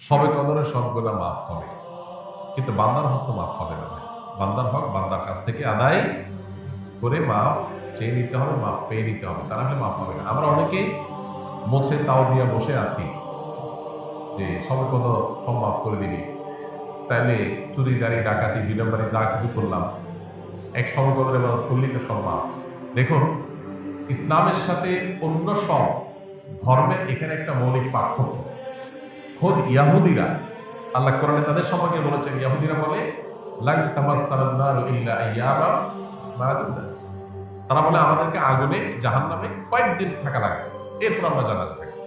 সবে কদরে সব গুনাহ মাফ হবে, কিন্তু বান্দার হক তো মাফ হবে না। বান্দার হক বান্দার কাছ থেকে আদায় করে মাফ চেয়ে নিতে হবে, মাফ পেয়ে নিতে হবে, তা নাহলে মাফ হবে না। আমরা অনেকেই মোছে তাও দিয়া বসে আছি যে সবে কদর সব মাফ করে দিবি, তাইলে চুরি দাঁড়ি ডাকাতি 2 নম্বরে যা কিছু করলাম এক সবে কদর ইবাদত করলেই তো সব মাফ। দেখুন, ইসলামের সাথে অন্য সব ধর্মের এখানে একটা মৌলিক পার্থক্য। খোদ ইয়াহুদিরা, আল্লাহ কোরআনে তাদের সম্পর্কে বলেছেন, ইয়াহুদিরা বলে লান তামাসসানান নারু ইল্লা আইয়ামাম মা'দুদাত। তারা বলে আমাদেরকে আগুনে জাহান্নামে কয়েকদিন থাকা লাগবে, এরপর আমরা জান্নাতে থাকবো।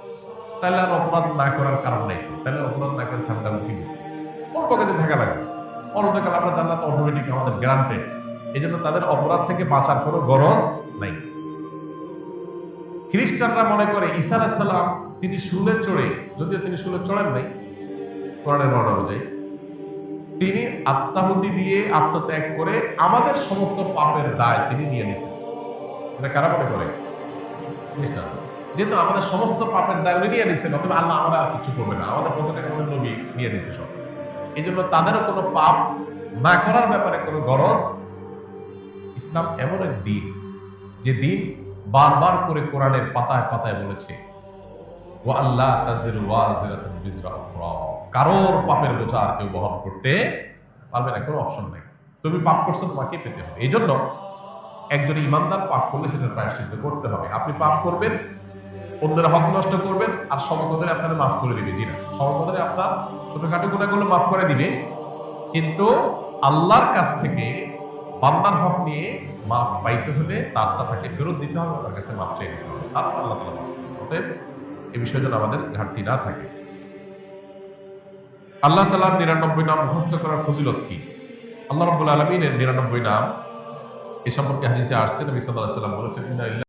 তাহলে আর অপরাধ না করার কারণ নাই, তাহলে অপরাধ না করে থাকলে কি অল্প কদিন থাকা লাগবে, অনন্তকাল আমরা জান্নাত অটোমেটিক আমাদের গ্যারান্টেড। এই জন্য তাদের অপরাধ থেকে বাঁচার কোনো গরজ নাই। খ্রিস্টানরা মনে করে ঈসা আলাইহিস সালাম তিনি শুলে চড়ে, যদিও তিনি শুলে চড়েন নাই কোরআনের বর্ণনা অনুযায়ী, তিনি আত্মাহুতি দিয়ে আত্মত্যাগ করে আমাদের সমস্ত পাপের দায় তিনি নিয়ে নিছেন। এটা কারা মনে করে? খ্রিস্টান। যেহেতু আমাদের সমস্ত পাপের দায় উনি নিয়ে নিছেন, অথবা আল্লাহ আমরা আর কিছু করবে না, আমাদের পক্ষ থেকে আমাদের নবী নিয়ে নিছে সব। এই জন্য তাদেরও কোনো পাপ না করার ব্যাপারে কোনো গরজ। ইসলাম এমন এক দিন, যে দিন বারবার করে কোরআনের পাতায় পাতায় বলেছে ওয়া আল্লাহ তাজিরু ওয়াজিরাতুন বিজরা উখরা, কারোর পাপের বোঝা আর কেউ বহন করতে পারবে না, কোনো অপশন নাই। তুমি পাপ করছো, তোমাকে পেতে হবে। এই জন্য একজন ইমানদার পাপ করলে সেটার প্রায়শ্চিত্ত করতে হবে। আপনি পাপ করবেন, অন্যের হক নষ্ট করবেন, আর সবে কদরে আপনারা মাফ করে দিবে। জি না, সবে কদরে আপনার ছোটখাটো গুনাহগুলো মাফ করে দিবে, কিন্তু আল্লাহর কাছ থেকে বান্দার হক নিয়ে মাফ পাইতে হলে তারটা তাকে ফেরত দিতে হবে, তার কাছে মাফ চেয়ে নিতে হবে, তারপর আল্লাহ তাআলা মাফ করবেন। অতএব এই বিষয়ে যেন আমাদের ঘাটতি না থাকে। আল্লাহ তাআলার 99 নাম মুখস্থ করার ফজিলত কি? আল্লাহ রাব্বুল আলামিনের 99 নাম এ সম্পর্কে হাদিসে আসছে, নবী সাল্লাল্লাহু আলাইহি ওয়াসাল্লাম বলেছেন,